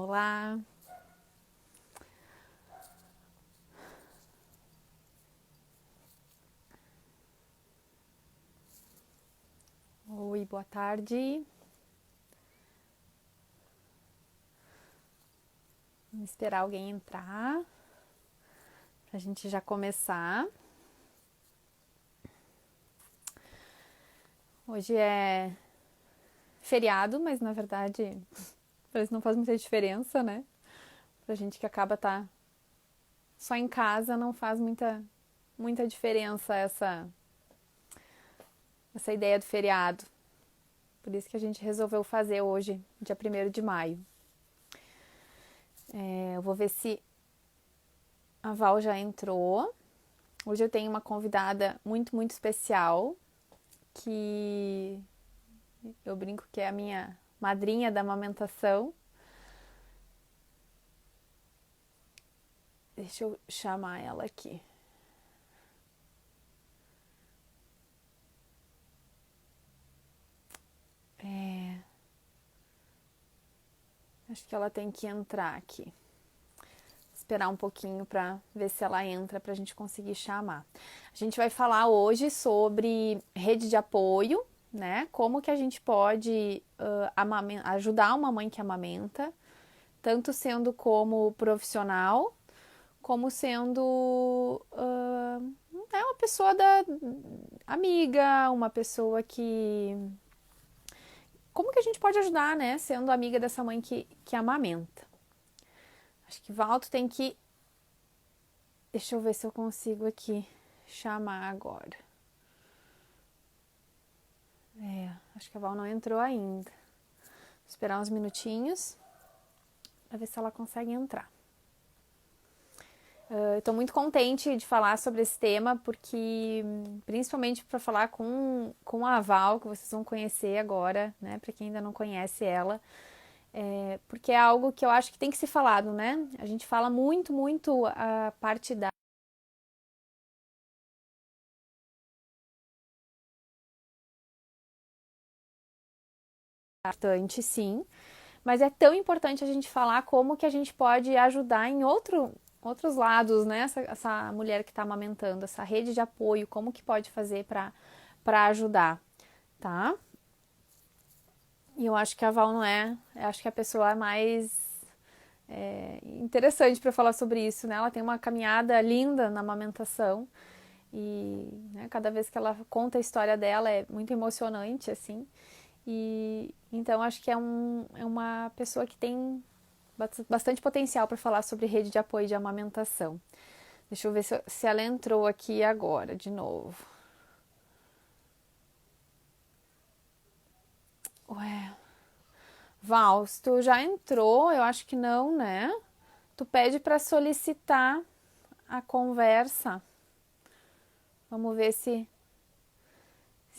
Olá! Oi, boa tarde. Vamos esperar alguém entrar pra gente já começar. Hoje é feriado, mas na verdade parece que não faz muita diferença, né? Pra gente que acaba só em casa não faz muita diferença essa ideia do feriado. Por isso que a gente resolveu fazer hoje, dia 1º de maio. Eu vou ver se a Val já entrou. Hoje eu tenho uma convidada muito especial, que eu brinco que é a minha madrinha da amamentação. Deixa eu chamar ela aqui. Acho que ela tem que entrar aqui. Esperar um pouquinho para ver se ela entra para a gente conseguir chamar. A gente vai falar hoje sobre rede de apoio, né? Como que a gente pode ajudar uma mãe que amamenta, tanto sendo como profissional, como sendo uma pessoa amiga, uma pessoa que... Como que a gente pode ajudar, né? Sendo amiga dessa mãe que amamenta. Acho que Valto tem que... Deixa eu ver se eu consigo aqui chamar agora. Acho que a Val não entrou ainda. Vou esperar uns minutinhos para ver se ela consegue entrar. Estou muito contente de falar sobre esse tema, porque principalmente para falar com a Val, que vocês vão conhecer agora, né? Para quem ainda não conhece ela. Porque é algo que eu acho que tem que ser falado, né? A gente fala muito a parte da importante, sim, mas é tão importante a gente falar como que a gente pode ajudar em outros lados, né? Essa mulher que está amamentando, essa rede de apoio, como que pode fazer para ajudar, tá? E eu acho que a Val não é, eu acho que a pessoa mais interessante para falar sobre isso, né? Ela tem uma caminhada linda na amamentação e né, cada vez que ela conta a história dela é muito emocionante, assim. E então acho que é uma pessoa que tem bastante potencial para falar sobre rede de apoio de amamentação. Deixa eu ver se ela entrou aqui agora de novo. Ué, Val, se tu já entrou, eu acho que não, né? Tu pede para solicitar a conversa. Vamos ver se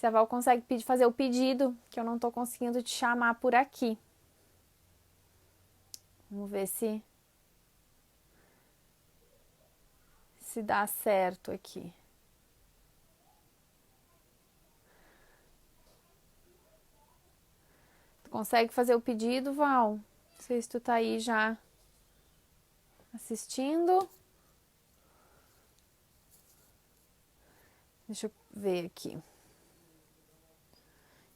a Val consegue fazer o pedido, que eu não tô conseguindo te chamar por aqui. Vamos ver se dá certo aqui. Tu consegue fazer o pedido, Val? Não sei se tu tá aí já assistindo. Deixa eu ver aqui.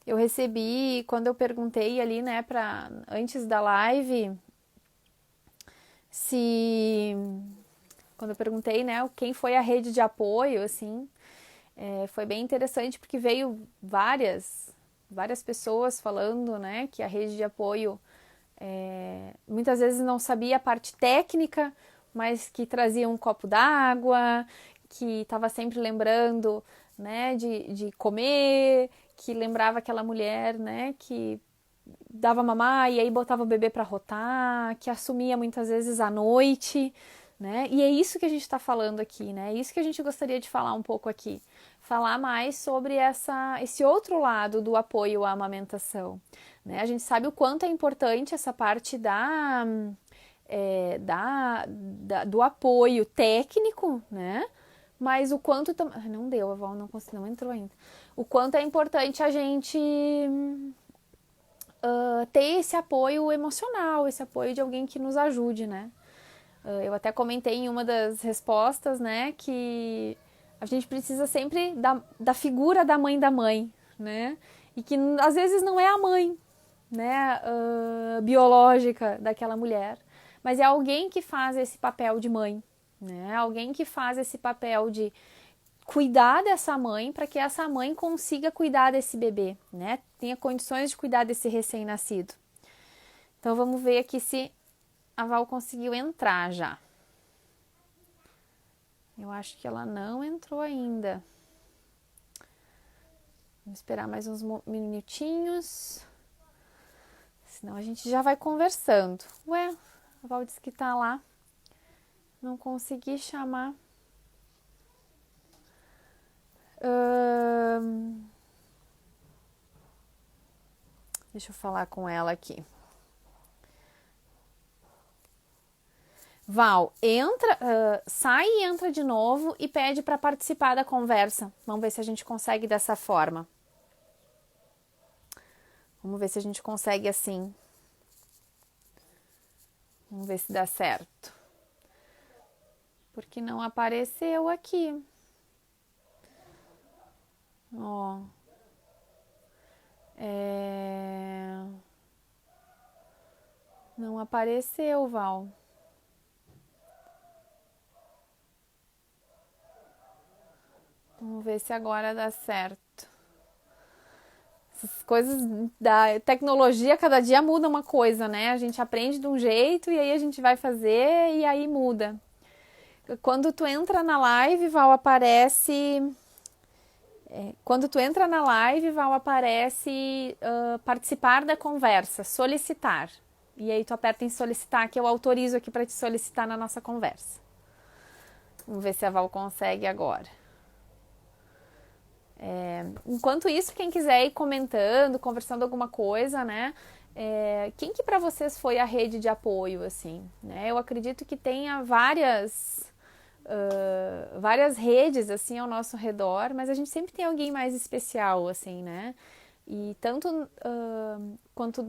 Eu recebi, quando eu perguntei ali, né, antes da live, se... Quando eu perguntei, né, quem foi a rede de apoio, assim, foi bem interessante, porque veio várias pessoas falando, né, que a rede de apoio muitas vezes não sabia a parte técnica, mas que trazia um copo d'água, que estava sempre lembrando, né, de comer, que lembrava aquela mulher, né, que dava mamar e aí botava o bebê para rotar, que assumia muitas vezes à noite, né? E é isso que a gente está falando aqui, né? É isso que a gente gostaria de falar um pouco aqui. Falar mais sobre esse outro lado do apoio à amamentação. Né? A gente sabe o quanto é importante essa parte do apoio técnico, né? Mas o quanto... Não deu, a Val não entrou ainda. O quanto é importante a gente ter esse apoio emocional, esse apoio de alguém que nos ajude, né? Eu até comentei em uma das respostas, né, que a gente precisa sempre da figura da mãe, né? E que às vezes não é a mãe, né, biológica daquela mulher, mas é alguém que faz esse papel de mãe, né? Alguém que faz esse papel de cuidar dessa mãe para que essa mãe consiga cuidar desse bebê, né? Tenha condições de cuidar desse recém-nascido. Então vamos ver aqui se a Val conseguiu entrar já. Eu acho que ela não entrou ainda. Vamos esperar mais uns minutinhos. Senão a gente já vai conversando. Ué, a Val disse que tá lá. Não consegui chamar. Deixa eu falar com ela aqui. Val, entra, sai e entra de novo e pede para participar da conversa. Vamos ver se a gente consegue dessa forma. Vamos ver se a gente consegue assim. Vamos ver se dá certo. Porque não apareceu aqui. Ó. Não apareceu, Val. Vamos ver se agora dá certo. Essas coisas da tecnologia, cada dia muda uma coisa, né? A gente aprende de um jeito e aí a gente vai fazer e aí muda. Quando tu entra na live, Val, aparece... Quando tu entra na live, Val, aparece participar da conversa, solicitar. E aí tu aperta em solicitar, que eu autorizo aqui para te solicitar na nossa conversa. Vamos ver se a Val consegue agora. Enquanto isso, quem quiser ir comentando, conversando alguma coisa, né? Quem que para vocês foi a rede de apoio, assim, né? Eu acredito que tenha várias redes, assim, ao nosso redor, mas a gente sempre tem alguém mais especial, assim, né? E tanto quanto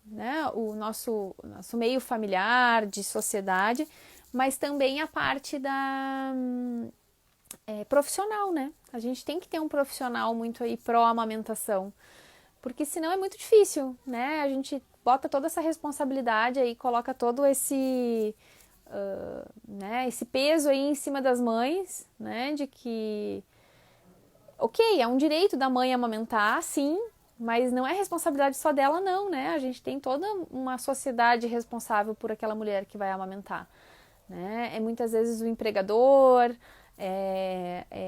né, o nosso meio familiar, de sociedade, mas também a parte da profissional, né? A gente tem que ter um profissional muito aí pró-amamentação, porque senão é muito difícil, né? A gente bota toda essa responsabilidade aí, coloca todo esse, né, esse peso aí em cima das mães, né? De que, ok, é um direito da mãe amamentar, sim, mas não é responsabilidade só dela, não, né? A gente tem toda uma sociedade responsável por aquela mulher que vai amamentar, né? É muitas vezes o empregador,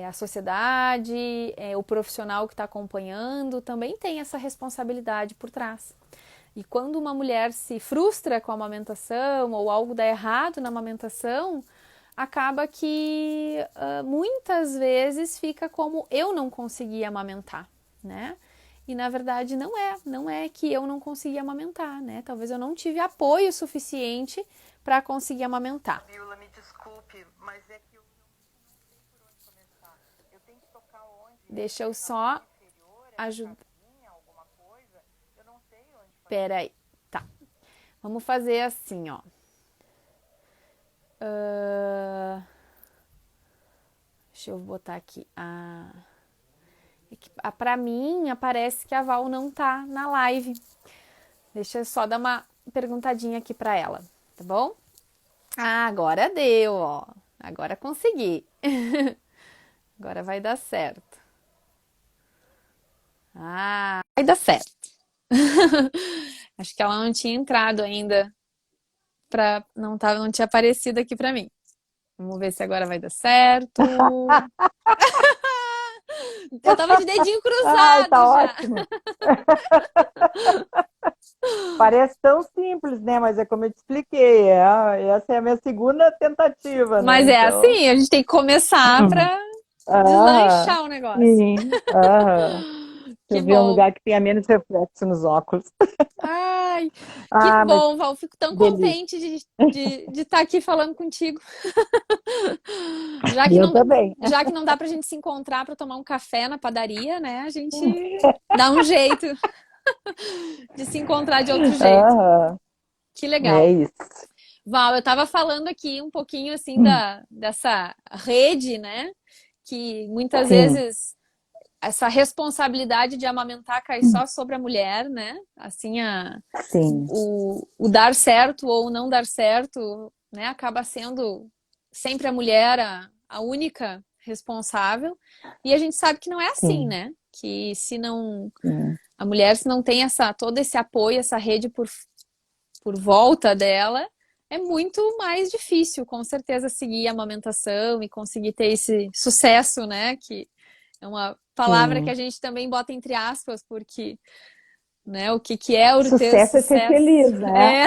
a sociedade, o profissional que está acompanhando, também tem essa responsabilidade por trás. E quando uma mulher se frustra com a amamentação ou algo dá errado na amamentação, acaba que muitas vezes fica como eu não consegui amamentar, né? E na verdade não é que eu não consegui amamentar, né? Talvez eu não tive apoio suficiente para conseguir amamentar. Viola, me desculpe, mas é que eu não sei por onde começar. Eu tenho que tocar onde? Deixa eu só ajudar. Alguma coisa? Eu não sei onde. Pera aí, tá. Vamos fazer assim, ó. Deixa eu botar aqui. Pra mim, aparece que a Val não tá na live. Deixa eu só dar uma perguntadinha aqui pra ela, tá bom? Agora deu, ó. Agora consegui. Agora vai dar certo. Vai dar certo. Acho que ela não tinha entrado ainda. Não tinha aparecido aqui pra mim. Vamos ver se agora vai dar certo. Eu tava de dedinho Ai, cruzado tá já. ótimo. Parece tão simples, né? Mas é como eu te expliquei, essa é a minha segunda tentativa, né? Mas é Então, assim, a gente tem que começar pra ah, deslanchar o negócio. sim. Deixa Que eu ver um bom. lugar que tenha menos reflexo nos óculos. Ai, que Mas bom, Val. Fico tão delícia. contente de estar aqui falando contigo. Já que Eu não, também. já que não dá pra gente se encontrar para tomar um café na padaria, né? A gente dá um jeito de se encontrar de outro jeito. Aham, Que é legal. isso. Val, eu estava falando aqui um pouquinho assim dessa rede, né? Que muitas Sim, vezes essa responsabilidade de amamentar cai só sobre a mulher, né? Assim, sim, o dar certo ou não dar certo, né? Acaba sendo sempre a mulher a única responsável. E a gente sabe que não é assim, sim, né? Que se não sim, a mulher se não tem todo esse apoio, essa rede por volta dela, é muito mais difícil, com certeza, seguir a amamentação e conseguir ter esse sucesso, né? Que é uma palavra que a sim. gente também bota entre aspas, porque, né, o que que é o ter Sucesso é ser sucesso? feliz, né? É,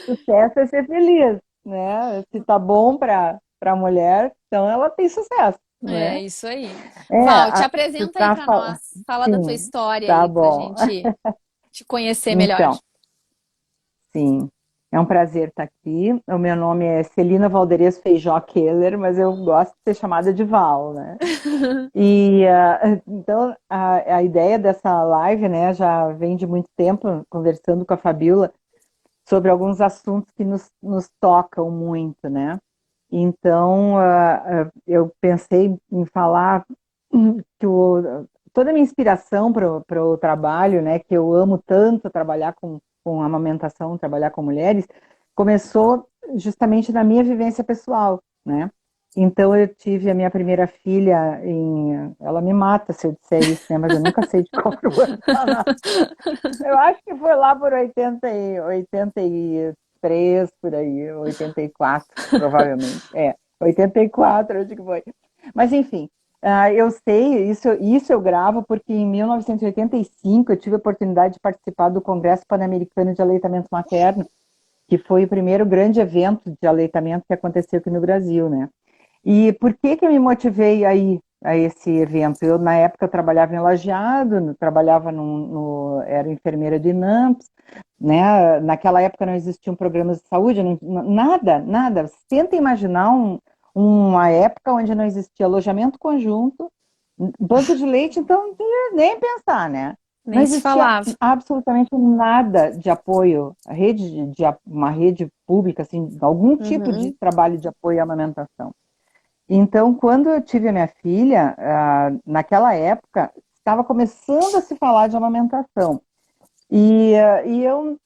Sucesso é ser feliz, né? Se tá bom para a mulher, então ela tem sucesso, é né? isso aí. Val, te Tu apresenta aí tá para falando. nós. Fala da tua Sim, história tá aí pra bom. gente te conhecer melhor. Então, sim, é um prazer estar aqui. O meu nome é Celina Valderez Feijó Keller, mas eu gosto de ser chamada de Val, né? E então a ideia dessa live, né, já vem de muito tempo conversando com a Fabiola sobre alguns assuntos que nos tocam muito, né? Então eu pensei em falar que toda a minha inspiração para o trabalho, né, que eu amo tanto trabalhar com amamentação, trabalhar com mulheres, começou justamente na minha vivência pessoal, né? Então eu tive a minha primeira filha ela me mata se eu disser isso, né? Mas eu nunca sei de qual foi o ano. Eu acho que foi lá por 83, por aí, 84, provavelmente. 84, acho que foi. Mas, enfim, eu sei, isso eu gravo porque em 1985 eu tive a oportunidade de participar do Congresso Pan-Americano de Aleitamento Materno, que foi o primeiro grande evento de aleitamento que aconteceu aqui no Brasil, né? E por que que eu me motivei aí a esse evento? Eu, na época, eu trabalhava em Lajeado, trabalhava era enfermeira de INAMPS, né? Naquela época não existiam programas de saúde, nada, nada. Você tenta imaginar uma época onde não existia alojamento conjunto, banco de leite, então não tinha nem pensar, né? Não Nem se existia falava. absolutamente nada de apoio, uma rede pública, assim, algum tipo de Uhum. trabalho de apoio à amamentação. Então, quando eu tive a minha filha, naquela época, estava começando a se falar de amamentação. E eu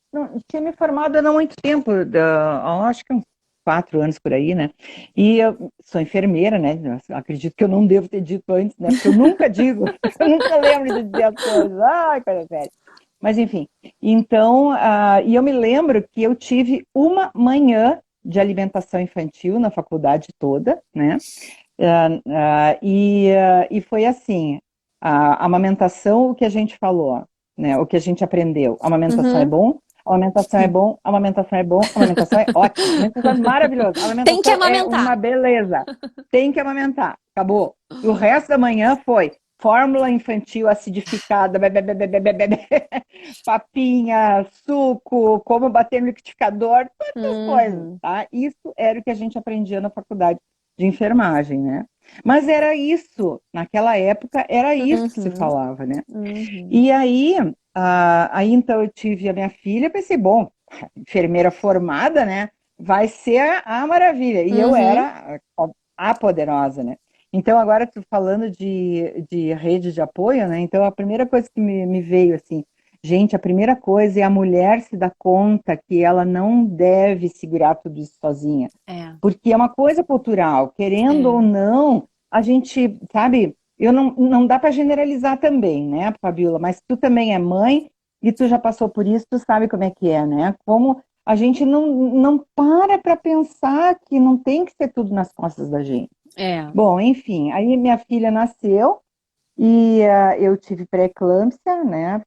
tinha me formado há não muito tempo, acho que uns 4 anos por aí, né? E eu sou enfermeira, né? Eu acredito que eu não devo ter dito antes, né? Porque eu nunca digo, eu nunca lembro de dizer as coisas. Ai, cara velha. Mas, enfim. Então, e eu me lembro que eu tive uma manhã de alimentação infantil na faculdade toda, né? E foi assim, a amamentação, o que a gente falou, né? O que a gente aprendeu. Amamentação é Uhum. bom, amamentação é bom, amamentação é bom, amamentação é ótimo, amamentação é maravilhoso, Tem que amamentação é uma amamentar. beleza. Tem que amamentar, acabou. E o resto da manhã foi fórmula infantil acidificada, papinha, suco, como bater no liquidificador, todas essas coisas, Uhum. tá? Isso era o que a gente aprendia na faculdade de enfermagem, né? Mas era isso, naquela época era isso que se Uhum. falava, né? Uhum. E aí então eu tive a minha filha, pensei, bom, enfermeira formada, né? Vai ser a maravilha. E eu Uhum. era a poderosa, né? Então agora tu falando de rede de apoio, né? Então a primeira coisa que me veio assim, gente, a primeira coisa é a mulher se dar conta que ela não deve segurar tudo isso sozinha, É, porque é uma coisa cultural, querendo ou é. não, a gente, sabe, eu não dá para generalizar também, né, Fabiola, mas tu também é mãe e tu já passou por isso, tu sabe como é que é, né? Como a gente não para pensar que não tem que ser tudo nas costas da gente. É. Bom, enfim, aí minha filha nasceu e eu tive pré-eclâmpsia, né,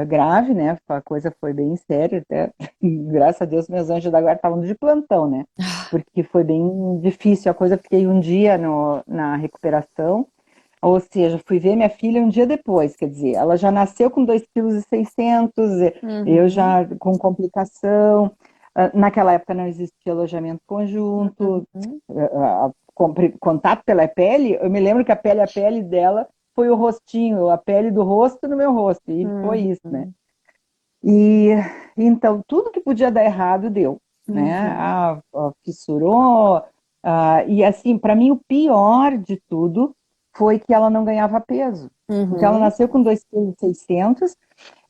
grave, né, a coisa foi bem séria, até, graças a Deus meus anjos da guarda estavam de plantão, né, porque foi bem difícil a coisa, fiquei um dia na recuperação, ou seja, fui ver minha filha um dia depois, quer dizer, ela já nasceu com 2,6 kg, eu Uhum. já com complicação, naquela época não existia alojamento conjunto, Uhum. contato pela pele, eu me lembro que a pele dela foi o rostinho, a pele do rosto no meu rosto, e foi isso, né? Uhum. E então tudo que podia dar errado deu, né? Fissurou, e assim, para mim o pior de tudo foi que ela não ganhava peso. Então ela nasceu com 2,6 kg.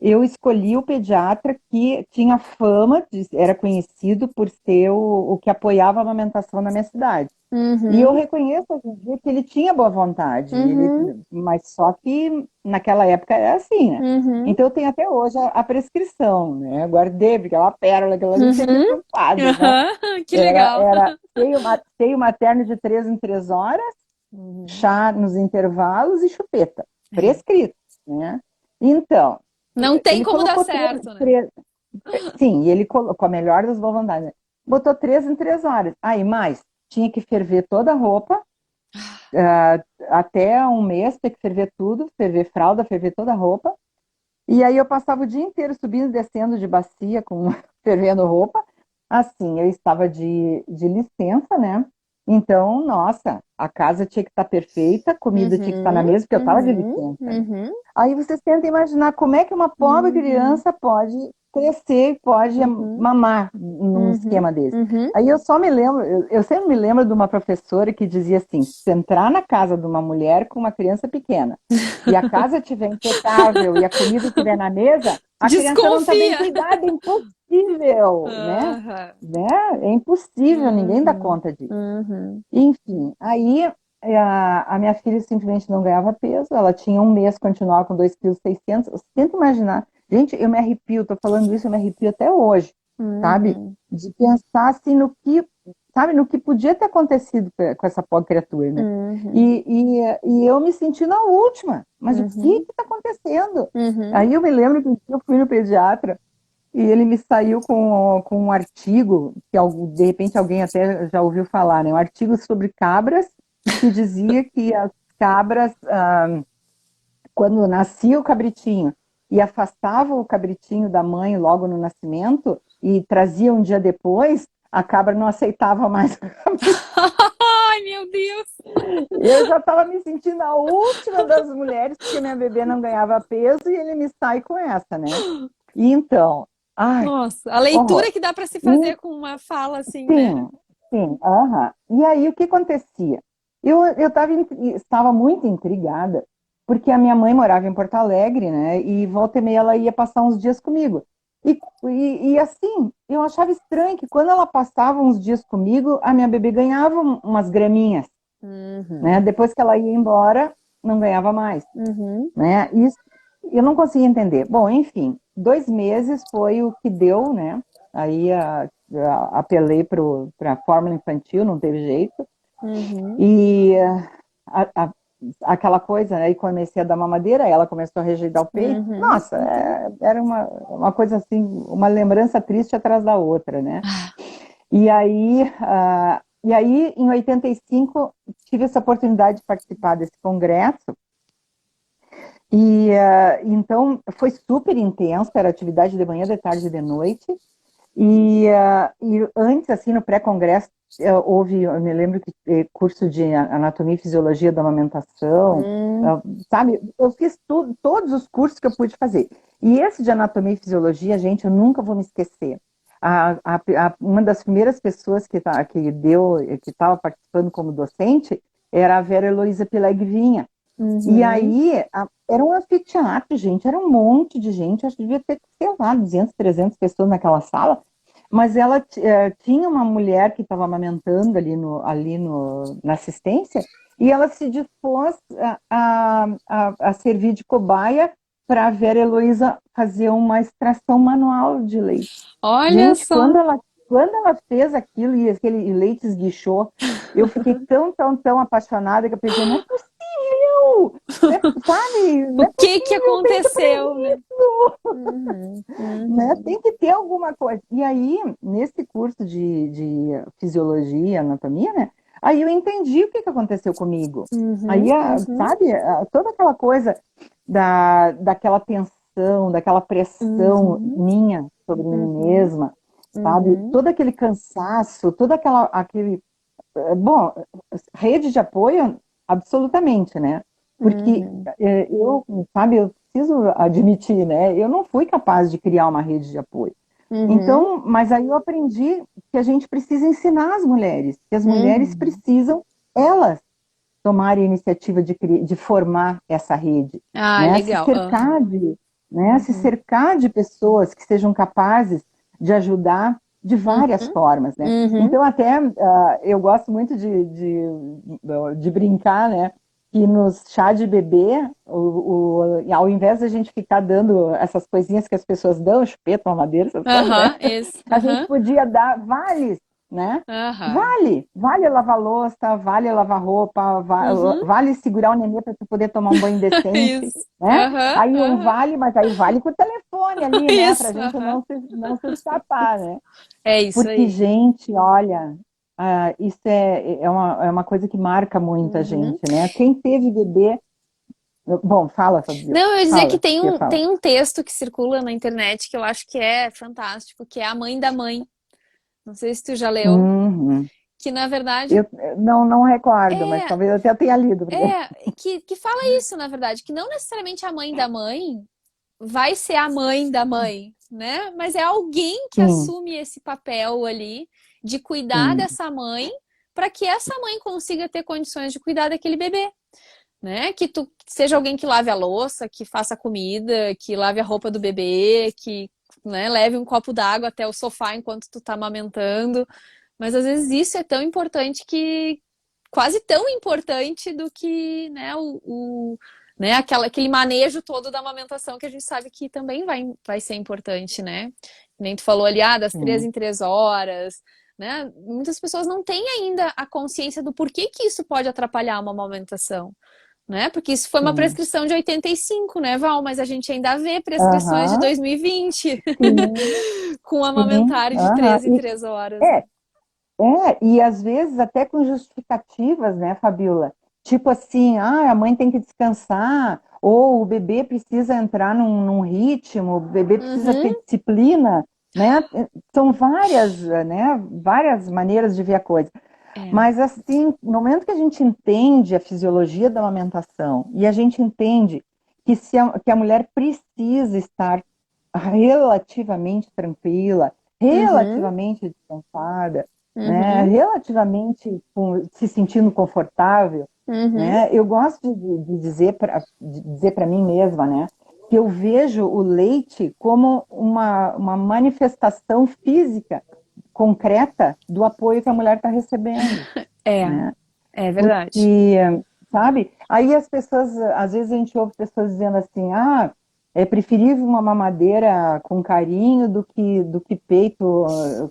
Eu escolhi o pediatra que tinha fama, era conhecido por ser o que apoiava a amamentação na minha cidade. E eu reconheço hoje em dia que ele tinha boa vontade, mas só que naquela época era assim, né? Então eu tenho até hoje a prescrição, né? Eu guardei, porque aquela pérola que ela não tinha me preocupado, né? Que legal. Era seio materno de 3 em 3 horas, chá nos intervalos e chupeta. Prescrito, né? Então, Não tem ele como dar colocou certo, né? sim, e ele colocou a melhor das boas vontades, né? Botou 3 em 3 horas. Aí, mais, tinha que ferver toda a roupa, até um mês, tinha que ferver tudo, ferver fralda, ferver toda a roupa. E aí eu passava o dia inteiro subindo e descendo de bacia, fervendo roupa. Assim, eu estava de licença, né? Então, nossa, a casa tinha que estar perfeita, a comida tinha que estar na mesa, porque eu estava de licença, né? Aí vocês tentam imaginar como é que uma pobre criança pode crescer e pode mamar num esquema desse. Aí eu só me lembro, eu sempre me lembro de uma professora que dizia assim: se entrar na casa de uma mulher com uma criança pequena e a casa estiver impecável e a comida estiver na mesa, a criança não está bem Desconfia. cuidada, é impossível, né? É impossível, ninguém dá conta disso. Enfim, aí a minha filha simplesmente não ganhava peso, ela tinha um mês, continuava com 2,6 kg. Você tenta imaginar, gente, eu me arrepio, tô falando isso, eu me arrepio até hoje, sabe? De pensar assim no que podia ter acontecido com essa pobre criatura, né? E eu me senti na última, mas o que está acontecendo? Aí eu me lembro que eu fui no pediatra e ele me saiu com um artigo, que de repente alguém até já ouviu falar, né? Um artigo sobre cabras, que dizia que as cabras, quando nascia o cabritinho e afastavam o cabritinho da mãe logo no nascimento e trazia um dia depois, a cabra não aceitava mais o cabritinho. Ai, meu Deus! Eu já estava me sentindo a última das mulheres, porque minha bebê não ganhava peso, e ele me sai com essa, né? E então, ai, Nossa, a horror. leitura que dá para se fazer com uma fala assim, né? Sim, sim, aham. E aí o que acontecia? Estava muito intrigada, porque a minha mãe morava em Porto Alegre, né? E volta e meia ela ia passar uns dias comigo. E assim, eu achava estranho que quando ela passava uns dias comigo, a minha bebê ganhava umas graminhas, né? Depois que ela ia embora, não ganhava mais, né? Isso eu não conseguia entender. Bom, enfim, 2 meses foi o que deu, né? Aí apelei para a fórmula infantil, não teve jeito. E aquela coisa, né? E comecei a dar mamadeira, ela começou a rejeitar o peito. Nossa, era uma coisa assim, uma lembrança triste atrás da outra, né? E aí, em 85, tive essa oportunidade de participar desse congresso. E então foi super intenso, era atividade de manhã, de tarde e de noite. E antes, assim, no pré-congresso, eu me lembro que curso de anatomia e fisiologia da amamentação, sabe? Eu fiz todos os cursos que eu pude fazer. E esse de anatomia e fisiologia, gente, eu nunca vou me esquecer. Uma das primeiras pessoas que estava participando como docente era a Vera Heloísa Pileg Vinha. E aí, era um anfiteatro, gente, era um monte de gente, acho que devia ter, sei lá, 200, 300 pessoas naquela sala, mas ela tinha uma mulher que estava amamentando na assistência, e ela se dispôs a servir de cobaia para a Vera Heloísa fazer uma extração manual de leite. Olha Gente, só! quando ela fez aquilo e aquele leite esguichou, eu fiquei tão, tão, tão apaixonada que eu pensei, não é possível! Sabe? Não O é que possível, tem que aconteceu, né? né? Tem que ter alguma coisa. E aí, nesse curso de fisiologia, anatomia, né? Aí eu entendi o que aconteceu comigo. Aí, sabe, toda aquela coisa daquela tensão, daquela pressão minha sobre mim mesma, sabe? Todo aquele cansaço, aquele... Bom, rede de apoio, absolutamente, né? Porque sabe, eu preciso admitir, né? Eu não fui capaz de criar uma rede de apoio. Então, mas aí eu aprendi que a gente precisa ensinar as mulheres, que as mulheres precisam, elas, tomar a iniciativa de formar essa rede, Ah, né? legal. Se cercar de pessoas que sejam capazes de ajudar de várias formas, né? Então, até eu gosto muito de brincar, né? Que nos chá de bebê, ao invés da gente ficar dando essas coisinhas que as pessoas dão, chupeta, mamadeira, essas coisas, né? Isso. A gente podia dar vales, né? Vale lavar louça, vale lavar roupa, vale segurar o nenê para tu poder tomar um banho decente, Isso. né? Aí um vale, mas aí vale com o telefone ali, né? Isso. Pra gente não se escapar, né? É isso Porque, aí. gente, olha, isso é uma coisa que marca muito a gente, né? Quem teve bebê... Bom, fala, Fabio. Não, eu ia dizer que Fala, o que eu ia falar. tem um texto que circula na internet que eu acho que é fantástico, que é A Mãe da Mãe. Não sei se tu já leu. Uhum. Que na verdade Eu não recordo, mas é, talvez eu até tenha lido. que fala isso, na verdade, que não necessariamente a mãe da mãe vai ser a mãe da mãe, né? Mas é alguém que Sim, assume esse papel ali de cuidar sim. dessa mãe para que essa mãe consiga ter condições de cuidar daquele bebê, né? Que tu seja alguém que lave a louça, que faça a comida, que lave a roupa do bebê, que, né, leve um copo d'água até o sofá enquanto tu tá amamentando. Mas às vezes isso é tão importante que quase tão importante do que, né, né, aquele manejo todo da amamentação que a gente sabe que também vai ser importante, né? Nem tu falou ali, das 3 em 3 horas, né? Muitas pessoas não têm ainda a consciência do porquê que isso pode atrapalhar uma amamentação, né? Porque isso foi uma Sim. prescrição de 85, né, Val? Mas a gente ainda vê prescrições de Aham, 2020 sim, com sim. amamentar de Aham. 3 em 3 horas, né? É, e às vezes até com justificativas, né, Fabiola? Tipo assim, a mãe tem que descansar, ou o bebê precisa entrar num ritmo, o bebê precisa Uhum. ter disciplina, né? São várias maneiras de ver a coisa. É. Mas assim, no momento que a gente entende a fisiologia da amamentação e a gente entende que a mulher precisa estar relativamente tranquila, Uhum. relativamente descansada, né, Uhum. relativamente se sentindo confortável, Uhum. né? Eu gosto de dizer para mim mesma, né, que eu vejo o leite como uma manifestação física concreta do apoio que a mulher está recebendo, É, né? é verdade. Porque, sabe? Aí as pessoas, às vezes a gente ouve pessoas dizendo assim, é preferível uma mamadeira com carinho do que peito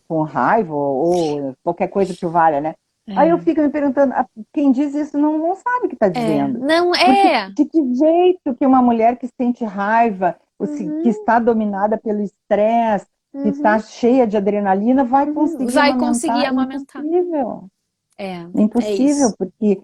com raiva ou qualquer coisa que o valha, né? Aí eu É. fico me perguntando, quem diz isso não sabe o que está dizendo. Não Porque é. de que jeito que uma mulher que sente raiva, que Uhum. está dominada pelo estresse, que Uhum. está cheia de adrenalina, vai Uhum. conseguir Vai conseguir amamentar? amamentar. Impossível. É Impossível, isso. porque,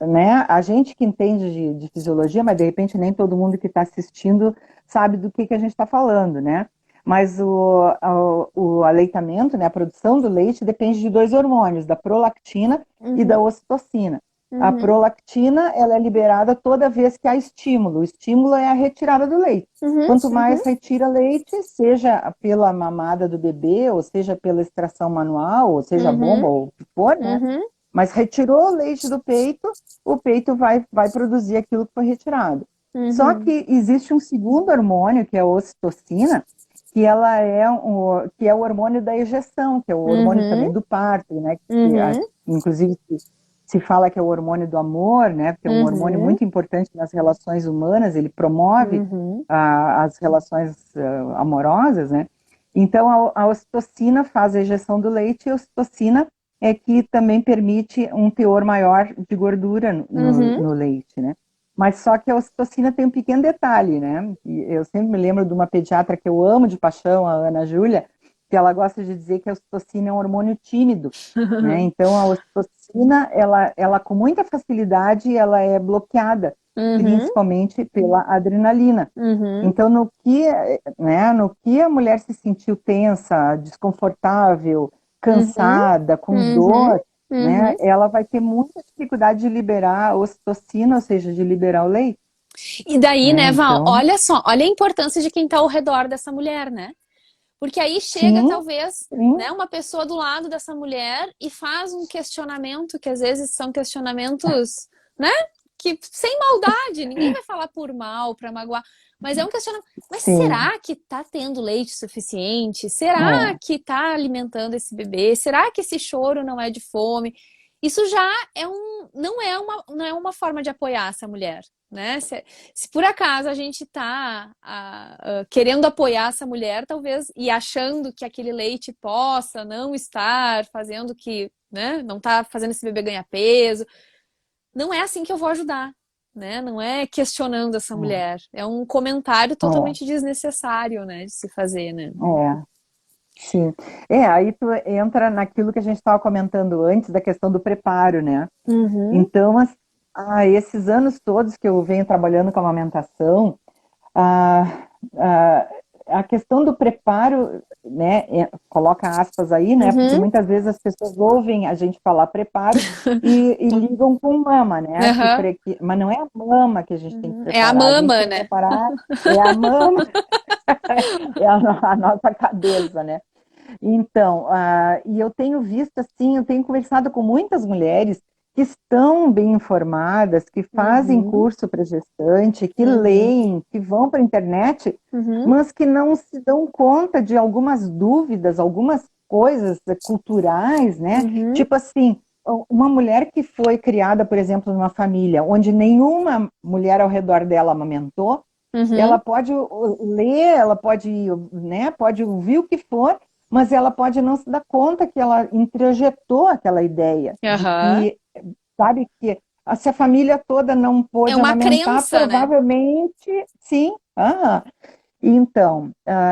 né, a gente que entende de fisiologia, mas de repente nem todo mundo que está assistindo sabe do que a gente está falando, né? Mas o aleitamento, né, a produção do leite depende de dois hormônios, da prolactina e da Uhum. ocitocina. A Uhum. prolactina, ela é liberada toda vez que há estímulo. O estímulo é a retirada do leite. Uhum. Quanto Uhum. mais retira leite, seja pela mamada do bebê, ou seja pela extração manual, ou seja bomba, Uhum. ou o que for, né? Uhum. Mas retirou o leite do peito, o peito vai produzir aquilo que foi retirado. Só Uhum. que existe um segundo hormônio, que é a ocitocina, que é o hormônio da ejeção, que é o hormônio Uhum. também do parto, né? Uhum. Inclusive se fala que é o hormônio do amor, né? Porque é um hormônio Uhum. muito importante nas relações humanas, ele promove Uhum. as relações amorosas, né? Então a ocitocina faz a ejeção do leite e a ocitocina é que também permite um teor maior de gordura Uhum. no leite, né? Mas só que a ocitocina tem um pequeno detalhe, né? E eu sempre me lembro de uma pediatra que eu amo de paixão, a Ana Júlia, que ela gosta de dizer que a ocitocina é um hormônio tímido, né? Então a ocitocina, ela com muita facilidade, ela é bloqueada, Uhum. principalmente pela adrenalina. Uhum. Então no que a mulher se sentiu tensa, desconfortável, Uhum. cansada, com Uhum. dor, né? Uhum. Ela vai ter muita dificuldade de liberar a ocitocina, ou seja, de liberar o leite. E daí, né? né, Val, Então, olha só, olha a importância de quem tá ao redor dessa mulher, né? Porque aí chega, sim, talvez, sim, né, uma pessoa do lado dessa mulher e faz um questionamento, que às vezes são questionamentos, né, que sem maldade, ninguém vai falar por mal, para magoar, mas é um questionamento. Mas sim, será que tá tendo leite suficiente? Será é, que tá alimentando esse bebê? Será que esse choro não é de fome? Isso já é não é uma forma de apoiar essa mulher, né? Se por acaso a gente está querendo apoiar essa mulher, talvez, e achando que aquele leite possa não estar fazendo que, né, não está fazendo esse bebê ganhar peso, não é assim que eu vou ajudar, né? Não é questionando essa mulher. É um comentário é, totalmente desnecessário, né, de se fazer, né? é. Sim. Aí tu entra naquilo que a gente estava comentando antes, da questão do preparo, né? Uhum, Então, esses anos todos que eu venho trabalhando com amamentação, a, a, a questão do preparo, né, coloca aspas aí, né, porque uhum, muitas vezes as pessoas ouvem a gente falar preparo e ligam com mama, né, aham, mas não é a mama que a gente tem que uhum. É a preparar, a gente mama, tem que né? preparar, é a mama, é a nossa cabeça, né. Então, e eu tenho visto assim, eu tenho conversado com muitas mulheres que estão bem informadas, que fazem Uhum, curso para gestante, que uhum, leem, que vão para a internet, uhum, mas que não se dão conta de algumas dúvidas, algumas coisas culturais, né? uhum, Tipo assim, uma mulher que foi criada, por exemplo, numa família onde nenhuma mulher ao redor dela amamentou, ela uhum, pode ler, ela pode, né, pode ouvir o que for, mas ela pode não se dar conta que ela introjetou aquela ideia de aham. que, sabe, que se a família toda não É pôde uma amamentar, crença, né? provavelmente sim. Então,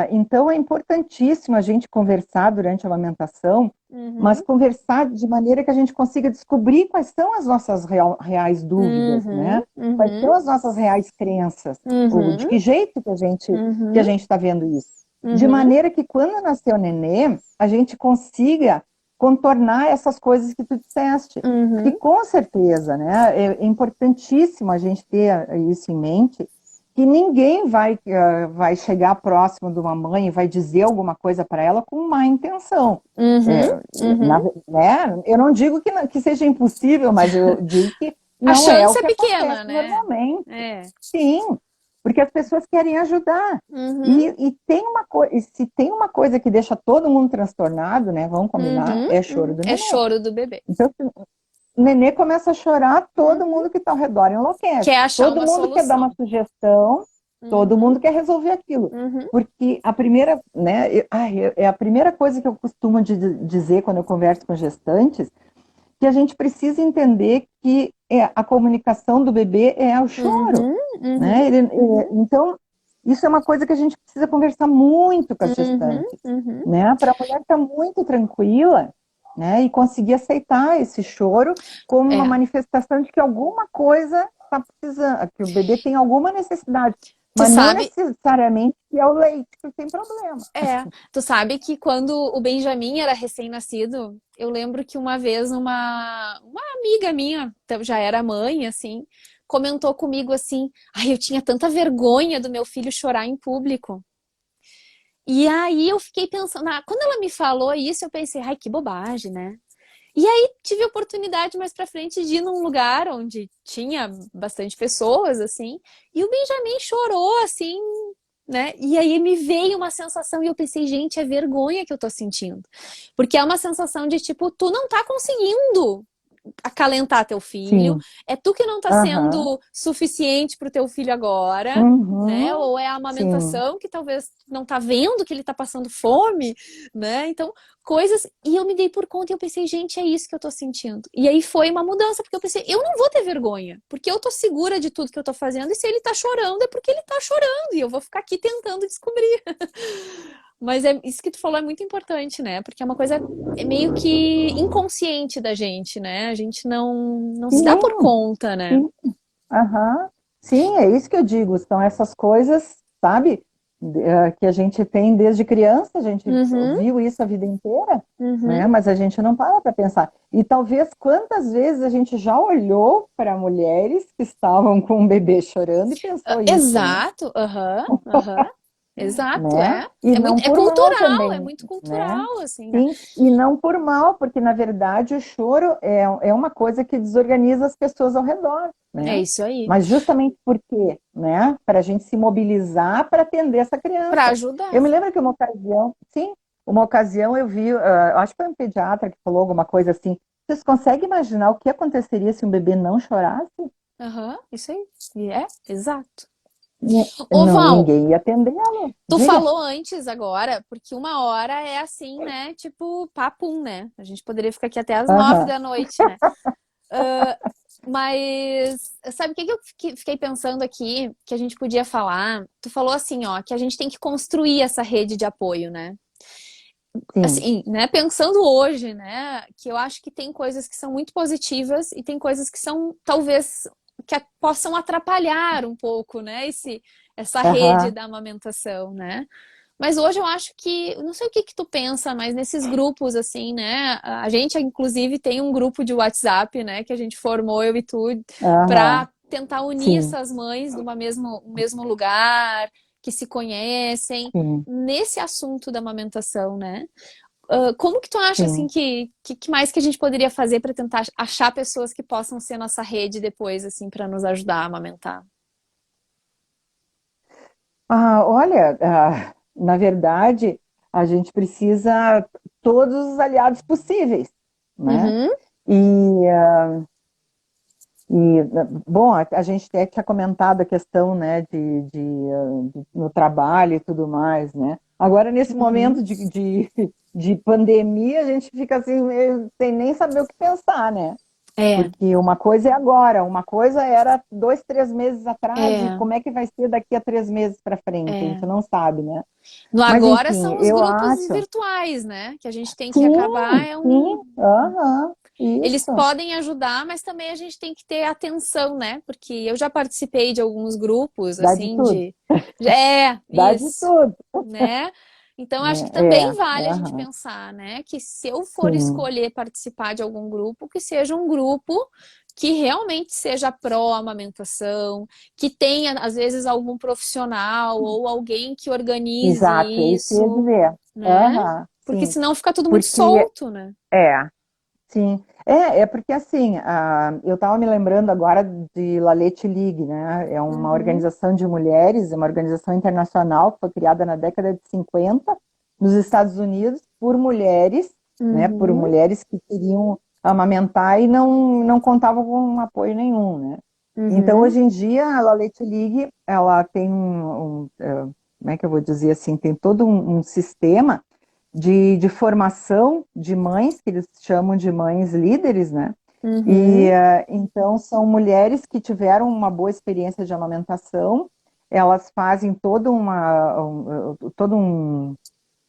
então é importantíssimo a gente conversar durante a amamentação, mas Uhum, conversar de maneira que a gente consiga descobrir quais são as nossas reais dúvidas, uhum, né? Quais uhum, são as nossas reais crenças, ou de uhum, que jeito que a uhum, gente está vendo isso. De uhum, maneira que quando nascer o nenê, a gente consiga contornar essas coisas que tu disseste. Porque uhum. com certeza, né, é importantíssimo a gente ter isso em mente, que ninguém vai chegar próximo de uma mãe e vai dizer alguma coisa para ela com má intenção. Uhum, É, uhum. né? Eu não digo que seja impossível, mas eu digo que A não é o chance é que acontece pequena, né? normalmente. É. Sim, porque as pessoas querem ajudar. Uhum, E se tem uma coisa que deixa todo mundo transtornado, né? Vamos combinar, uhum, é choro uhum. do É neném. choro do bebê. Então, se o nenê começa a chorar, todo Uhum. mundo que está ao redor enlouquece. Quer achar Todo uma mundo quer dar uma solução. sugestão, todo Uhum, mundo quer resolver aquilo. uhum, Porque a primeira, né, é a primeira coisa que eu costumo dizer quando eu converso com gestantes, que a gente precisa entender que a comunicação do bebê é o choro, uhum, uhum, né? Então, isso é uma coisa que a gente precisa conversar muito com as uhum, gestantes, uhum. né? Para a mulher estar muito tranquila, né? E conseguir aceitar esse choro como uma É. manifestação de que alguma coisa está precisando, que o bebê tem alguma necessidade, Tu mas não sabe, necessariamente que é o leite que tem problema. tu sabe que quando o Benjamin era recém-nascido, eu lembro que uma vez uma amiga minha, então já era mãe, assim, comentou comigo assim: ai, eu tinha tanta vergonha do meu filho chorar em público. E aí eu fiquei pensando, quando ela me falou isso, eu pensei, ai, que bobagem, né? E aí tive a oportunidade mais pra frente de ir num lugar onde tinha bastante pessoas, assim, e o Benjamin chorou, assim, né? E aí me veio uma sensação e eu pensei, gente, é vergonha que eu tô sentindo. Porque é uma sensação de tipo, tu não tá conseguindo acalentar teu filho, Sim. é tu que não tá Aham. sendo suficiente pro teu filho agora, né? Uhum. Ou é a Sim. amamentação que talvez não tá vendo que ele tá passando fome, né? Então, coisas. E eu me dei por conta e eu pensei, gente, é isso que eu tô sentindo. E aí foi uma mudança, porque eu pensei, eu não vou ter vergonha, porque eu tô segura de tudo que eu tô fazendo, e se ele tá chorando, é porque ele tá chorando, e eu vou ficar aqui tentando descobrir. Mas isso que tu falou é muito importante, né? Porque é uma coisa meio que inconsciente da gente, né? A gente não se dá por Sim. conta, né? Sim. Aham. Sim, é isso que eu digo. São essas coisas, sabe? que a gente tem desde criança, a gente Uhum, viu isso a vida inteira, uhum. né? Mas a gente não para pensar. E talvez quantas vezes a gente já olhou para mulheres que estavam com um bebê chorando e pensou isso, né? Exato, aham, aham. Exato, Né? E não por mal é também, muito né? cultural, assim, né? Sim, e não por mal, porque na verdade o choro é uma coisa que desorganiza as pessoas ao redor, É né? isso aí. Mas justamente por quê, né? Para a gente se mobilizar para atender essa Para criança. Eu ajudar. me lembro que uma ocasião, sim, uma ocasião eu vi, acho que foi um pediatra que falou alguma coisa assim. Vocês conseguem imaginar o que aconteceria se um bebê não chorasse? Aham, isso aí. E é, exato. Ô, Não, Val, ninguém ia atendê-lo. tu Diga. falou antes agora, porque 1 hora é assim, né? Tipo, papum, né? A gente poderia ficar aqui até as 9 Aham, da noite, né? Ah, mas sabe o que que eu fiquei pensando aqui que a gente podia falar? Tu falou assim, ó, que a gente tem que construir essa rede de apoio, né? sim. Assim, né? Pensando hoje, né? Que eu acho que tem coisas que são muito positivas e tem coisas que são talvez possam atrapalhar um pouco, né? Essa rede Aham, da amamentação, né? Mas hoje eu acho que, não sei o que que tu pensa, mas nesses grupos assim, né? A gente inclusive tem um grupo de WhatsApp, né, que a gente formou eu e tu aham, para tentar unir sim, essas mães do mesmo lugar, que se conhecem sim, nesse assunto da amamentação, né? Como que tu acha assim sim. que mais que a gente poderia fazer para tentar achar pessoas que possam ser nossa rede depois assim para nos ajudar a amamentar? Olha, na verdade, a gente precisa todos os aliados possíveis, né? Uhum, E, bom, a gente até tinha comentado a questão, né, no trabalho e tudo mais, né? Agora, nesse uhum. momento de pandemia, a gente fica assim, meio sem nem saber o que pensar, né? É, Porque uma coisa é agora, uma coisa era 2, 3 meses atrás, e é, como é que vai ser daqui a 3 meses para frente? A é. gente não sabe, né? No Mas agora enfim, são os eu grupos acho. virtuais, né? Que a gente tem que acabar Sim, é um. sim, aham, Eles isso. podem ajudar, mas também a gente tem que ter atenção, né? Porque eu já participei de alguns grupos, Dá de assim, tudo, dá de isso, tudo, né? Então, acho né? que também vale a gente Aham, pensar, né? Que se eu for sim, escolher participar de algum grupo, que seja um grupo que realmente seja pró-amamentação, que tenha, às vezes, algum profissional ou alguém que organize exato, é isso que eu ia isso, dizer. né? Aham, Porque sim, senão fica tudo muito porque solto, né? é, sim, é porque assim, eu estava me lembrando agora de La Leche League, né? É uma Uhum, organização de mulheres, é uma organização internacional que foi criada na década de 50 nos Estados Unidos por mulheres, né? Por uhum, mulheres que queriam amamentar e não contavam com apoio nenhum, né? Então, uhum, hoje em dia, a La Leche League, ela tem como é que eu vou dizer assim, tem todo um sistema de formação de mães, que eles chamam de mães líderes, né? E uhum, então são mulheres que tiveram uma boa experiência de amamentação, elas fazem todo um,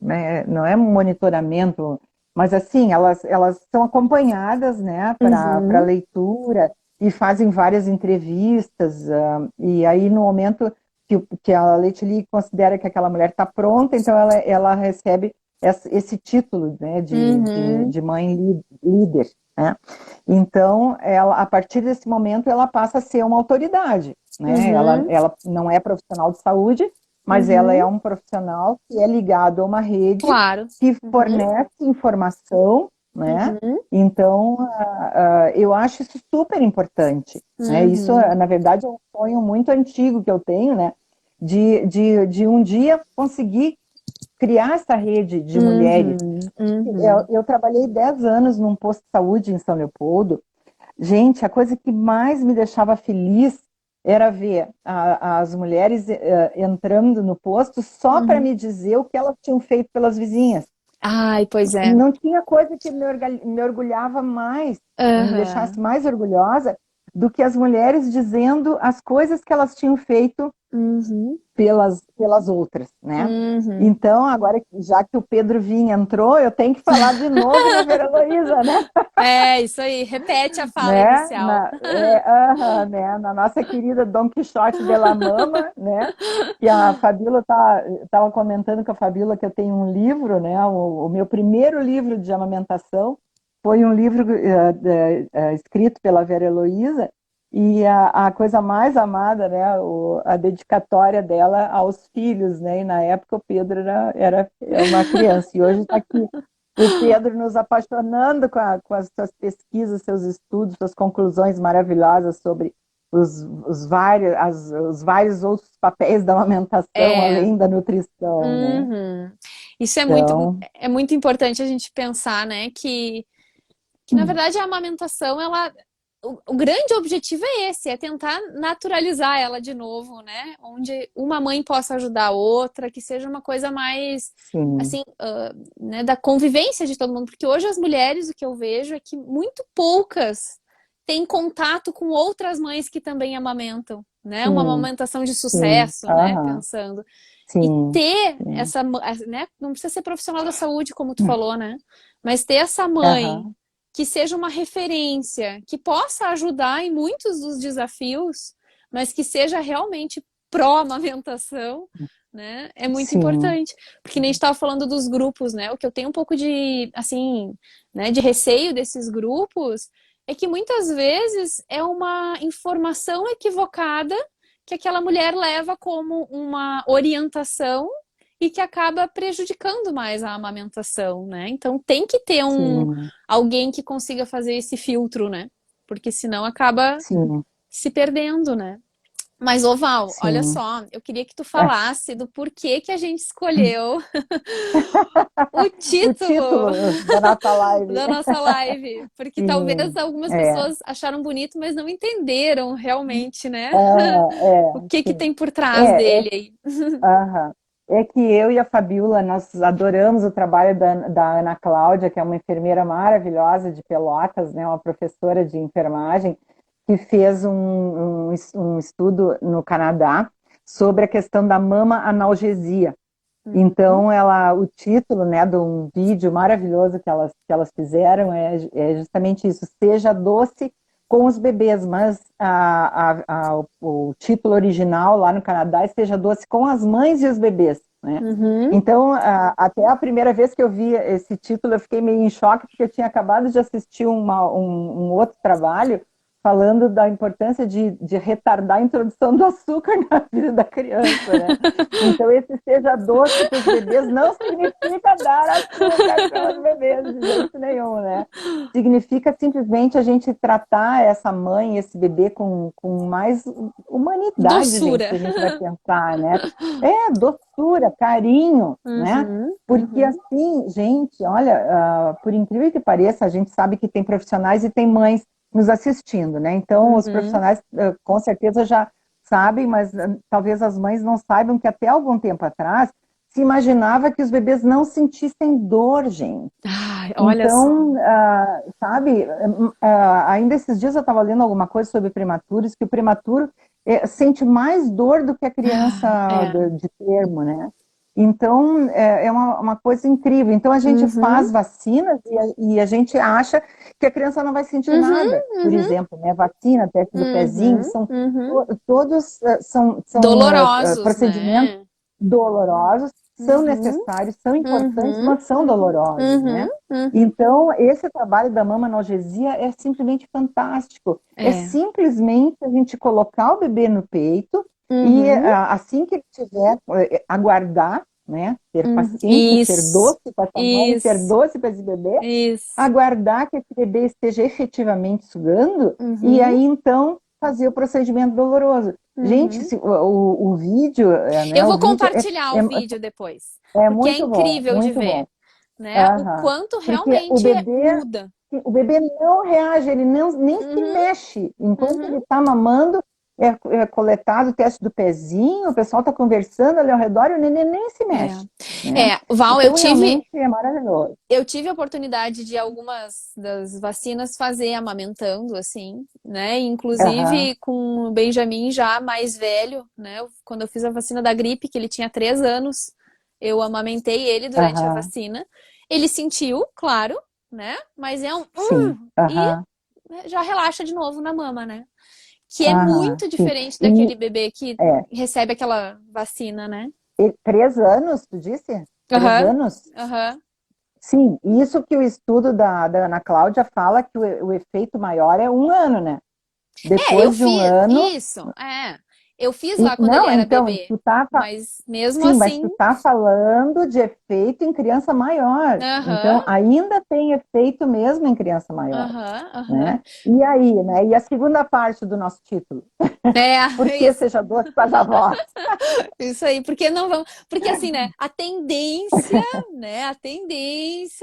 né, não é um monitoramento, mas assim, elas são acompanhadas, né, para uhum. leitura e fazem várias entrevistas, e aí no momento que a Leite Lee considera que aquela mulher está pronta, então ela recebe esse título, né, Uhum, de mãe líder, né? Então, a partir desse momento, ela passa a ser uma autoridade, né? Ela, uhum, ela não é profissional de saúde, mas ela é uhum. um profissional que é ligado a uma rede Claro. que Uhum, fornece informação, né? uhum, Então, eu acho isso super importante, né? Isso, uhum, na verdade, é um sonho muito antigo que eu tenho, né? De um dia conseguir criar essa rede de mulheres. uhum, uhum. Eu trabalhei 10 anos num posto de saúde em São Leopoldo. Gente, a coisa que mais me deixava feliz era ver as mulheres entrando no posto só para Uhum. me dizer o que elas tinham feito pelas vizinhas. Ai, pois é. Não tinha coisa que me orgulhava mais, me Aham. deixasse mais orgulhosa do que as mulheres dizendo as coisas que elas tinham feito Uhum. pelas outras, né? Uhum. Então, agora, já que o Pedro Vinha entrou, eu tenho que falar de novo da Vera Heloísa, né? É, isso aí. Repete a fala Né? inicial. Né? Na nossa querida Dom Quixote de la Mama, né? E a Fabíola estava comentando com a Fabíola que eu tenho um livro, né? O meu primeiro livro de amamentação foi um livro escrito pela Vera Heloísa, e a coisa mais amada, né? A dedicatória dela aos filhos, né? E na época o Pedro era uma criança, e hoje está aqui o Pedro nos apaixonando com as suas pesquisas, seus estudos, suas conclusões maravilhosas sobre os vários outros papéis da amamentação, É. além da nutrição, né? Uhum. Isso Então, é muito importante a gente pensar, né? Que na verdade a amamentação, o grande objetivo é esse, é tentar naturalizar ela de novo, né? Onde uma mãe possa ajudar a outra, que seja uma coisa mais, sim, assim, né, da convivência de todo mundo. Porque hoje as mulheres, o que eu vejo é que muito poucas têm contato com outras mães que também amamentam, né? Uma sim, amamentação de sim, sucesso, né? aham, Pensando. E sim, ter sim, essa, né? Não precisa ser profissional da saúde, como tu falou, né? Mas ter essa mãe aham, que seja uma referência, que possa ajudar em muitos dos desafios, mas que seja realmente pró-amamentação, né? É muito sim, importante. Porque nem a gente estava falando dos grupos, né? O que eu tenho um pouco de, assim, né, de receio desses grupos é que muitas vezes é uma informação equivocada que aquela mulher leva como uma orientação e que acaba prejudicando mais a amamentação, né? Então tem que ter sim, alguém que consiga fazer esse filtro, né? Porque senão acaba sim, se perdendo, né? Mas, Oval, olha sim. só, eu queria que tu falasse do porquê que a gente escolheu o O título título da nossa live. da nossa live, porque talvez Sim, algumas é, pessoas acharam bonito, mas não entenderam realmente, né? O que que sim. tem por trás É, dele aí. aham. É que eu e a Fabiola, nós adoramos o trabalho da Ana Cláudia, que é uma enfermeira maravilhosa de Pelotas, né, uma professora de enfermagem, que fez um estudo no Canadá sobre a questão da mama analgesia. Uhum. Então, o título, né, de um vídeo maravilhoso que elas fizeram é justamente isso: seja doce com os bebês, mas o título original lá no Canadá é Seja Doce com as mães e os bebês, né? Uhum. Então, até a primeira vez que eu vi esse título, eu fiquei meio em choque, porque eu tinha acabado de assistir um outro trabalho falando da importância de retardar a introdução do açúcar na vida da criança, né? Então, esse seja doce para os bebês não significa dar açúcar para os bebês, de jeito nenhum, né? Significa simplesmente a gente tratar essa mãe, esse bebê com mais humanidade, gente, se Doçura. a gente vai pensar, né? Doçura, carinho, né? Uhum. Porque Uhum. assim, gente, olha, por incrível que pareça, a gente sabe que tem profissionais e tem mães nos assistindo, né? Então, os Uhum. profissionais com certeza já sabem, mas talvez as mães não saibam que até algum tempo atrás se imaginava que os bebês não sentissem dor, gente. Ai, olha só. Então, sabe, ainda esses dias eu estava lendo alguma coisa sobre prematuros, que o prematuro sente mais dor do que a Ah, criança é. de termo, né? Então, é uma coisa incrível. Então, a gente Uhum. faz vacinas e a gente acha que a criança não vai sentir Uhum. nada. Por Uhum. exemplo, né, vacina, teste do pezinho, Uhum. Uhum. todos são Dolorosos, procedimentos né? dolorosos, são Uhum. necessários, são importantes, Uhum. mas são dolorosos, Uhum. né? Uhum. Então, esse trabalho da mama analgesia é simplesmente fantástico. É É. simplesmente a gente colocar o bebê no peito e Uhum. assim que ele tiver, aguardar, né? Ter Uhum. paciência, ser Isso. doce com essa mãe, ser Isso. doce com esse bebê, Isso. aguardar que esse bebê esteja efetivamente sugando e Uhum. aí então fazer o procedimento doloroso. Gente, Uhum. o vídeo, Eu né? O vou vídeo compartilhar o vídeo depois, é porque é muito bom, incrível de muito ver, bom. né? O Aham. quanto Porque realmente muda. o bebê não reage, ele nem se Uhum. mexe. Enquanto Uhum. ele está mamando, é coletado o teste do pezinho, o pessoal está conversando ali ao redor e o neném nem se mexe, né? Val, Então, realmente é maravilhoso. eu tive a oportunidade de algumas das vacinas fazer amamentando, assim, né? Aham, Inclusive com o Benjamin já mais velho, né? Quando eu fiz a vacina da gripe, que ele tinha 3 anos, eu amamentei ele durante a aham, vacina. Ele sentiu, claro, né? Mas é um sim, e aham, já relaxa de novo na mama, né? Que é aham, muito sim. diferente E, daquele bebê que é, recebe aquela vacina, né? 3 anos, tu disse? três Aham, anos? aham. Sim, isso que o estudo da Ana Cláudia fala que o efeito maior é 1 ano, né? Eu Depois de um fiz ano. isso, eu fiz lá quando ele Não, era então, bebê, tu tá, mas mesmo sim, mas assim, tu tá falando de efeito em criança maior. aham, Então, ainda tem efeito mesmo em criança maior, aham, aham. né? E aí, né? E a segunda parte do nosso título? É, Por é que isso, seja doce com as avós? isso aí, porque não vamos, porque assim, né, a tendência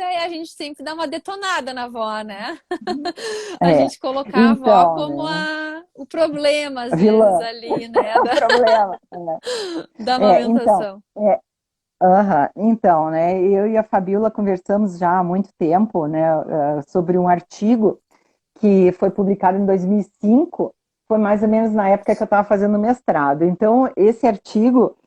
é a gente sempre dar uma detonada na avó, né? A É, gente colocar a avó então, como né? o problema, às vezes, Vilã, ali, né, o problema. da Então, amamentação. é, aham. Então, né, eu e a Fabiola conversamos já há muito tempo, né, sobre um artigo que foi publicado em 2005, foi mais ou menos na época que eu estava fazendo mestrado. Então, esse artigo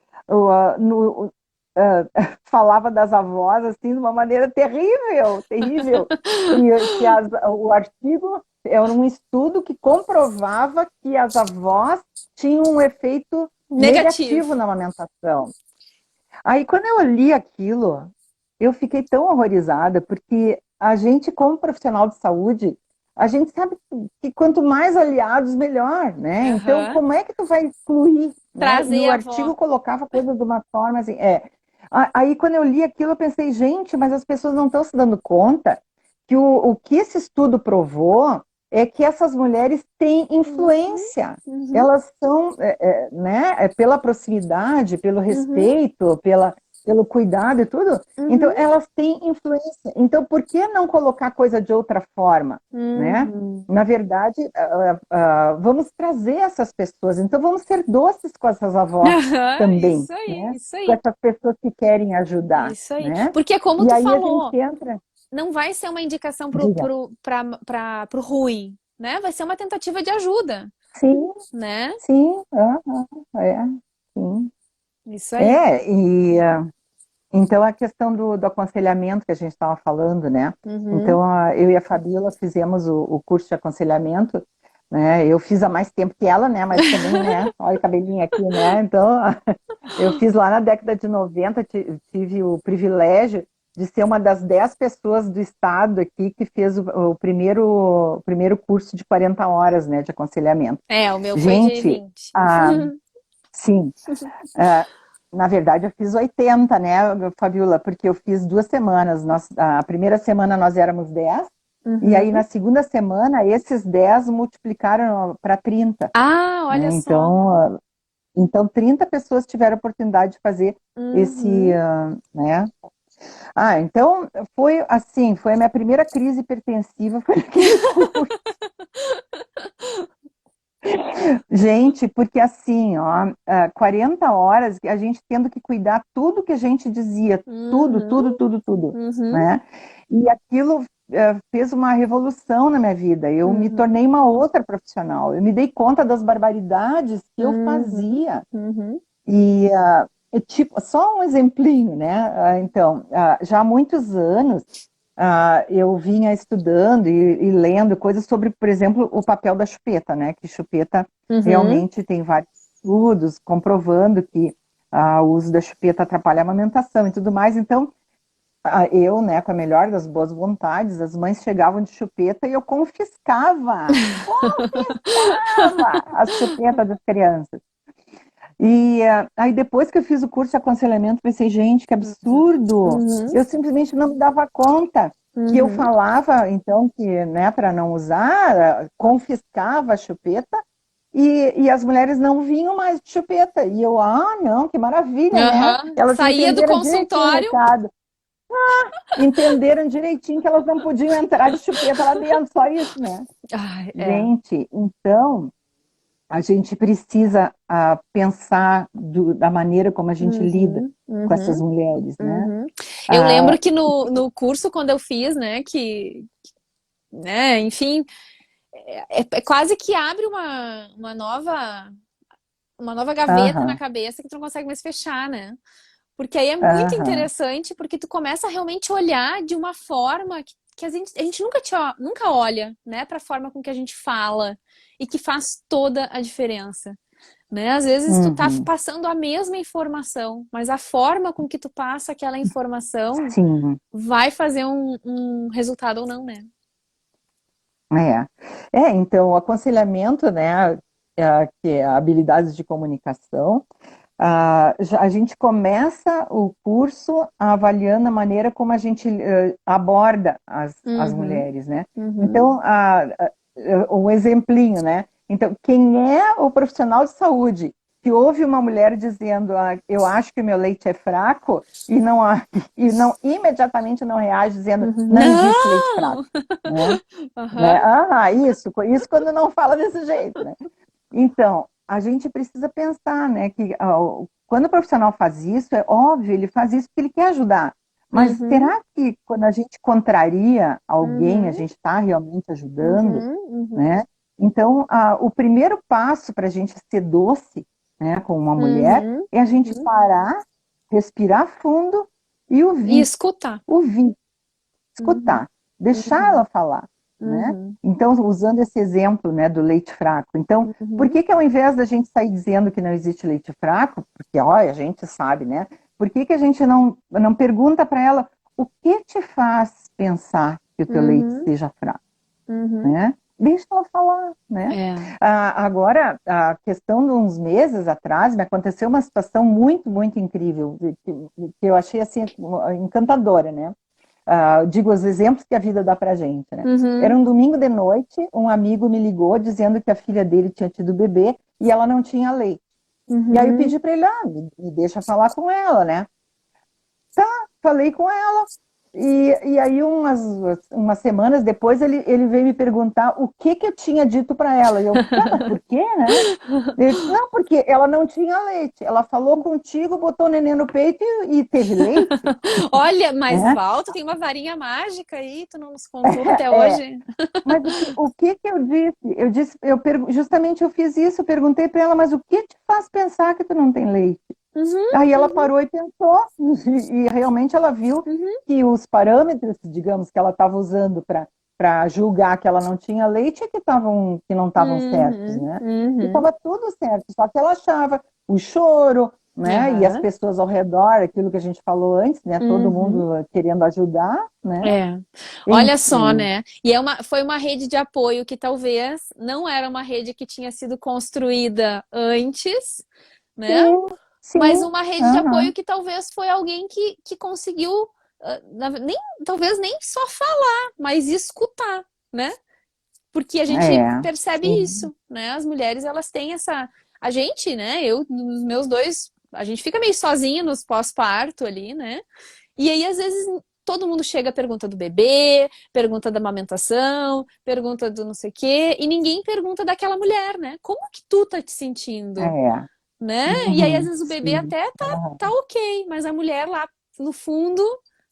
falava das avós assim de uma maneira terrível, terrível. E que o artigo era um estudo que comprovava que as avós tinham um efeito negativo Negativo. na amamentação. Aí, quando eu li aquilo, eu fiquei tão horrorizada, porque a gente, como profissional de saúde, a gente sabe que quanto mais aliados, melhor, né? Então, Aham. como é que tu vai excluir, né? E Trazer o a avó. artigo colocava coisas de uma forma assim, Aí, quando eu li aquilo, eu pensei, gente, mas as pessoas não estão se dando conta que o que esse estudo provou é que essas mulheres têm Uhum, influência. uhum, Elas são, né, pela proximidade, pelo uhum, respeito, pelo cuidado e tudo, então uhum, elas têm influência. Então, por que não colocar coisa de outra forma, né? uhum. Na verdade, vamos trazer essas pessoas. Então, vamos ser doces com essas avós Aham, também, isso aí, né? isso Com aí, essas pessoas que querem ajudar, isso aí. né? Porque como E tu aí a gente falou, entra, não vai ser uma indicação diga, pro ruim, né? Vai ser uma tentativa de ajuda, sim, né? sim, aham, sim. Isso aí. E então a questão do aconselhamento que a gente estava falando, né? Uhum. Então eu e a Fabíola fizemos o curso de aconselhamento, né? Eu fiz há mais tempo que ela, né? Mas também, né? Olha o cabelinho aqui, né? Então eu fiz lá na década de 90, tive o privilégio de ser uma das 10 pessoas do estado aqui que fez o primeiro curso de 40 horas, né, de aconselhamento. É, o meu foi de Gente, 20. ah, sim, ah, na verdade, eu fiz 80, né, Fabiola? Porque eu fiz 2 semanas. A primeira semana nós éramos 10, e aí na Uhum. segunda semana, esses 10 multiplicaram para 30, Ah, né? olha só. Então 30 pessoas tiveram a oportunidade de fazer esse, Uhum. né? Então foi assim, foi a minha primeira crise hipertensiva, foi aquele curso. Gente, porque assim, ó, 40 horas a gente tendo que cuidar tudo que a gente dizia, tudo, Uhum. tudo, tudo, tudo, Uhum. né? E aquilo fez uma revolução na minha vida. Eu me Uhum. tornei uma outra profissional. Eu me dei conta das barbaridades que eu Uhum. fazia. Uhum. E, tipo, só um exemplinho, né? Então, já há muitos anos, eu vinha estudando e lendo coisas sobre, por exemplo, o papel da chupeta, né? Que chupeta Uhum. realmente tem vários estudos comprovando que o uso da chupeta atrapalha a amamentação e tudo mais. Então, eu, né, com a melhor das boas vontades, as mães chegavam de chupeta e eu confiscava a chupeta das crianças. E aí depois que eu fiz o curso de aconselhamento, pensei, gente, que absurdo! Uhum. Eu simplesmente não me dava conta que eu Uhum. falava, então, que, né, para não usar, confiscava a chupeta e as mulheres não vinham mais de chupeta. E eu, não, que maravilha, né? Aham. Elas Saía do entenderam direitinho o consultório. recado. Entenderam direitinho que elas não podiam entrar de chupeta lá dentro, só isso, né? Ai, é. Gente, então, a gente precisa pensar da maneira como a gente lida com essas mulheres, né? Uhum. Eu lembro que no curso, quando eu fiz, né, né, enfim, é quase que abre uma nova gaveta na Aham, cabeça que tu não consegue mais fechar, né? Porque aí é muito aham, interessante, porque tu começa a realmente olhar de uma forma que a gente nunca olha, né, para a forma com que a gente fala e que faz toda a diferença, né? Às vezes tu tá uhum, passando a mesma informação, mas a forma com que tu passa aquela informação sim, vai fazer um resultado ou não, né? é. Então, o aconselhamento, né, que é habilidades de comunicação, a gente começa o curso avaliando a maneira como a gente aborda as Uhum, mulheres, né? uhum, Então, um exemplinho, né? Então, quem é o profissional de saúde que ouve uma mulher dizendo, eu acho que o meu leite é fraco, e não imediatamente não reage dizendo, uhum. não existe leite fraco, Não! né? Né? Aham. Isso quando não fala desse jeito, né? Então, a gente precisa pensar, né, que quando o profissional faz isso, é óbvio, ele faz isso porque ele quer ajudar. Mas Uhum, será que quando a gente contraria alguém, a uhum, gente está realmente ajudando, uhum, uhum, né? Então, o primeiro passo para a gente ser doce, né, com uma mulher uhum, é a gente uhum. parar, respirar fundo e E ouvir, escutar. ouvir, Uhum, escutar, deixar uhum, ela falar, né? uhum, Então, usando esse exemplo, né, do leite fraco. Então, por uhum, que que ao invés da gente sair dizendo que não existe leite fraco, porque, olha, a gente sabe, né? Por que que a gente não pergunta para ela o que te faz pensar que o teu leite uhum, seja fraco, uhum. né? Deixa ela falar, né? É. Agora, a questão de uns meses atrás, me aconteceu uma situação muito, muito incrível, que eu achei, assim, encantadora, né? Digo os exemplos que a vida dá pra gente, né? Era Uhum, um domingo de noite, um amigo me ligou dizendo que a filha dele tinha tido bebê e ela não tinha leite. E aí eu uhum. pedi para ele, me deixa falar com ela, né? Falei com ela. E aí, umas semanas depois, ele veio me perguntar o que que eu tinha dito para ela. E eu, tá, mas por quê, né? Ele disse, não, porque ela não tinha leite. Ela falou contigo, botou o neném no peito e teve leite, Olha, mas né? Val, tu tem uma varinha mágica aí, tu não nos contou até É, hoje. mas o que que eu disse? Justamente eu fiz isso, eu perguntei para ela, mas o que te faz pensar que tu não tem leite? Uhum, Aí ela uhum, parou e pensou, e realmente ela viu uhum, que os parâmetros, digamos, que ela estava usando para julgar que ela não tinha leite é que não estavam certos, uhum, né? E uhum. estava tudo certo, só que ela achava o choro, né? E as Aham, pessoas ao redor, aquilo que a gente falou antes, né? Todo uhum. mundo querendo ajudar, né? É. Olha só, Enfim, né? E foi uma rede de apoio que talvez não era uma rede que tinha sido construída antes, né? sim, Mas sim, uma rede de apoio aham, que talvez foi alguém que conseguiu, talvez nem só falar, mas escutar, né? Porque a gente percebe sim, isso, né? As mulheres, elas têm essa. A gente, né? Eu, nos meus dois, a gente fica meio sozinho nos pós-parto ali, né? E aí, às vezes, todo mundo chega, pergunta do bebê, pergunta da amamentação, pergunta do não sei o quê, e ninguém pergunta daquela mulher, né? Como que tu tá te sentindo? é, Né? E aí, às uhum, vezes, o bebê sim, até tá aham, ok, mas a mulher lá no fundo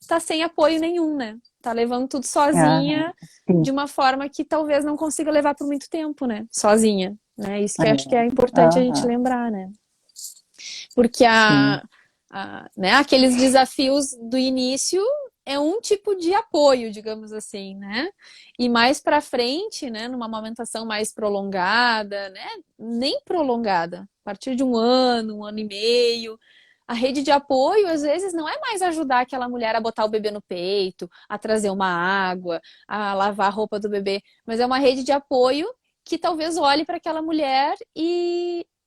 tá sem apoio nenhum, né? Tá levando tudo aham, sozinha, de sim, uma forma que talvez não consiga levar por muito tempo, né? Sozinha, né? Isso que eu acho que é é, importante a gente aham, lembrar, né? Porque sim. né, aqueles desafios do início é um tipo de apoio, digamos assim, né? E mais para frente, né, numa amamentação mais prolongada, né, nem prolongada, a partir de um ano e meio, a rede de apoio às vezes não é mais ajudar aquela mulher a botar o bebê no peito, a trazer uma água, a lavar a roupa do bebê, mas é uma rede de apoio que talvez olhe para aquela mulher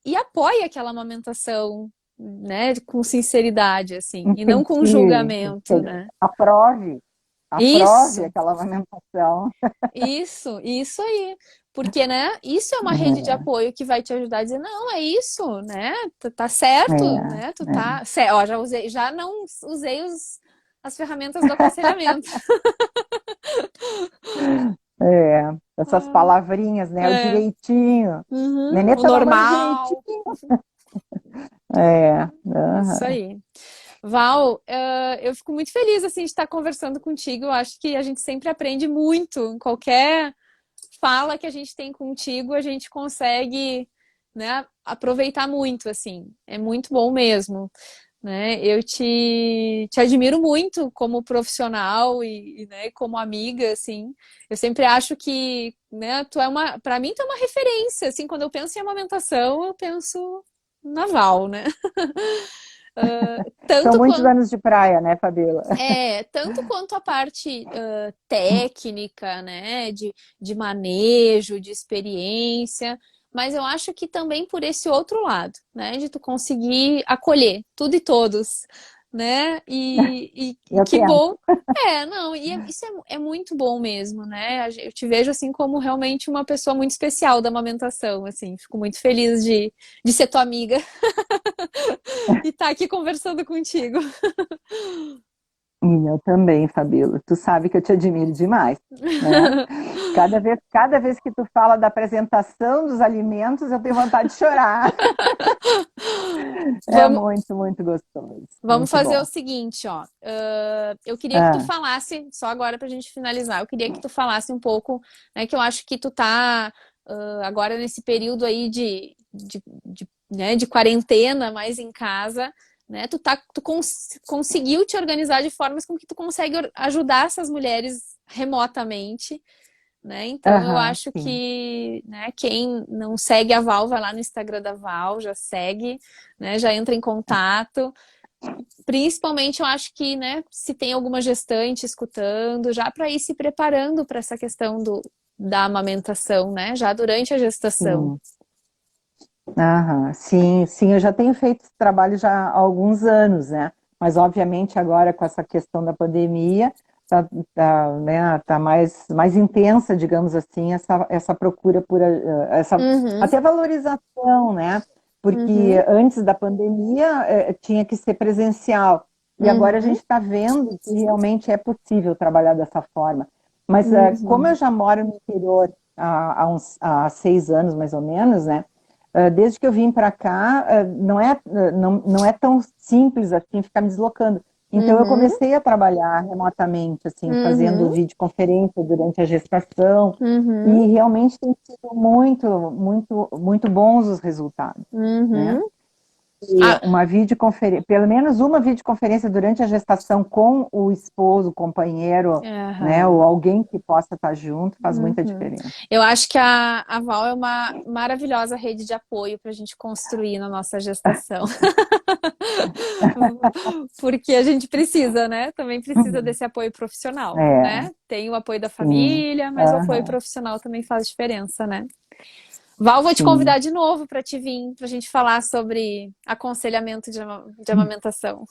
e apoie aquela amamentação, né, com sinceridade, assim, e não com Incentive, julgamento, né? aprove, aprove Isso, aquela amamentação. isso aí. Porque, né, isso é uma rede de É, apoio que vai te ajudar a dizer, não, é isso, né? Tá certo, né? Tu é, tá. Ó, já não usei as ferramentas do aconselhamento. é. essas palavrinhas, né? O É. direitinho. Uhum. Nenê O tá tomando normal. direitinho. É, Isso aham. aí. Val, eu fico muito feliz assim de estar conversando contigo. Eu acho que a gente sempre aprende muito. Em qualquer fala que a gente tem contigo, a gente consegue, né, aproveitar muito, assim. É muito bom mesmo, né? Eu te admiro muito como profissional né, como amiga, assim. Eu sempre acho que, né, para mim, tu é uma referência, assim, quando eu penso em amamentação, eu penso na Val, né? São Tanto muitos quanto anos de praia, né, Fabíola? tanto quanto a parte técnica, né, de manejo, de experiência, mas eu acho que também por esse outro lado, né, de tu conseguir acolher tudo e todos, né, e Eu que tento. bom. Não, isso é muito bom mesmo, né? Eu te vejo assim como realmente uma pessoa muito especial da amamentação, assim, fico muito feliz de ser tua amiga e estar aqui conversando contigo. Eu também, Fabíola. Tu sabe que eu te admiro demais, né? Cada vez que tu fala da apresentação dos alimentos, eu tenho vontade de chorar. É Vamos, muito, muito gostoso. Vamos Muito fazer o bom. seguinte, ó. Eu queria que tu Ah, falasse, só agora pra gente finalizar, eu queria que tu falasse um pouco, né, que eu acho que tu tá agora nesse período aí né, de quarentena, mais em casa, né? Conseguiu te organizar de formas com que tu consegue ajudar essas mulheres remotamente, né? Então eu aham, acho sim. que, né, quem não segue a Val, vai lá no Instagram da Val, já segue, né, já entra em contato. Principalmente eu acho que, né, se tem alguma gestante escutando, já para ir se preparando para essa questão da amamentação, né, já durante a gestação. Sim. Aham, sim, sim, eu já tenho feito esse trabalho já há alguns anos, né? Mas obviamente agora com essa questão da pandemia, né, tá mais intensa, digamos assim, essa procura por essa Uhum, até valorização, né? Porque uhum, antes da pandemia tinha que ser presencial. E agora a uhum, gente está vendo que realmente é possível trabalhar dessa forma. Mas como eu uhum, já moro no interior há 6 anos mais ou menos, né? Desde que eu vim para cá, não é tão simples assim ficar me deslocando. Então eu uhum, comecei a trabalhar remotamente, assim, fazendo uhum, videoconferência durante a gestação, uhum, e realmente tem sido muito, muito, muito bons os resultados, né? uhum. E Ah, uma videoconferência, pelo menos uma videoconferência durante a gestação com o esposo, o companheiro, né, ou aham. alguém que possa estar junto, faz muita Uhum. diferença. Eu acho que a Val é uma maravilhosa rede de apoio para a gente construir na nossa gestação. Porque a gente precisa, né? Também precisa desse apoio profissional, É, né? Tem o apoio da sim. família, mas o apoio Aham. profissional também faz diferença, né? Val, vou te Sim, convidar de novo para te vir, para a gente falar sobre aconselhamento de amamentação.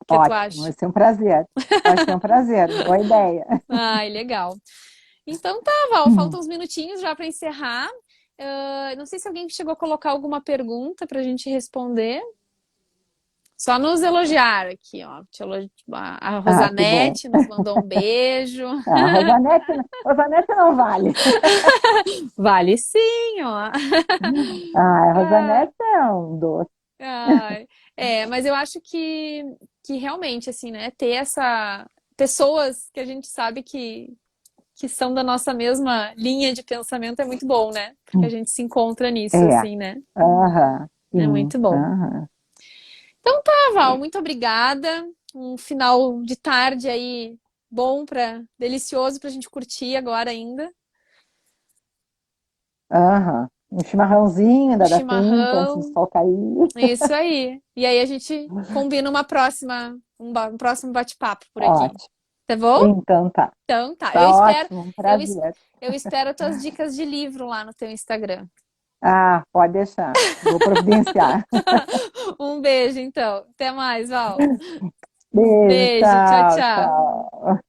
O que tu ótimo, acha? vai ser um prazer. Vai ser um prazer, boa ideia. Ai, legal. Então tá, Val, faltam uns minutinhos já para encerrar. Não sei se alguém chegou a colocar alguma pergunta para a gente responder. Só nos elogiar aqui, ó. A Ah, que bom. Rosanete nos mandou um beijo. Ah, Rosanete não vale. Vale sim, ó. Ah, a Ah, Rosanete é um doce. ai. Mas eu acho que realmente, assim, né, ter pessoas que a gente sabe que são da nossa mesma linha de pensamento é muito bom, né? Porque a gente se encontra nisso, É, assim, né? aham, É sim, muito bom. aham. Então tá, Val, muito obrigada. Um final de tarde aí bom delicioso pra gente curtir agora ainda. Aham. Um chimarrãozinho, Um ainda dá tempo antes do chimarrão. sol cair. Isso aí. E aí a gente combina um próximo bate-papo por aqui. Ótimo. Tá bom? Então tá. Então tá. Tá ótimo, um Eu, es- prazer. eu espero tuas dicas de livro lá no teu Instagram. Ah, pode deixar. Vou providenciar. Um beijo, então. Até mais, Val. Beijo, Beijo. Tchau, tchau, tchau. tchau.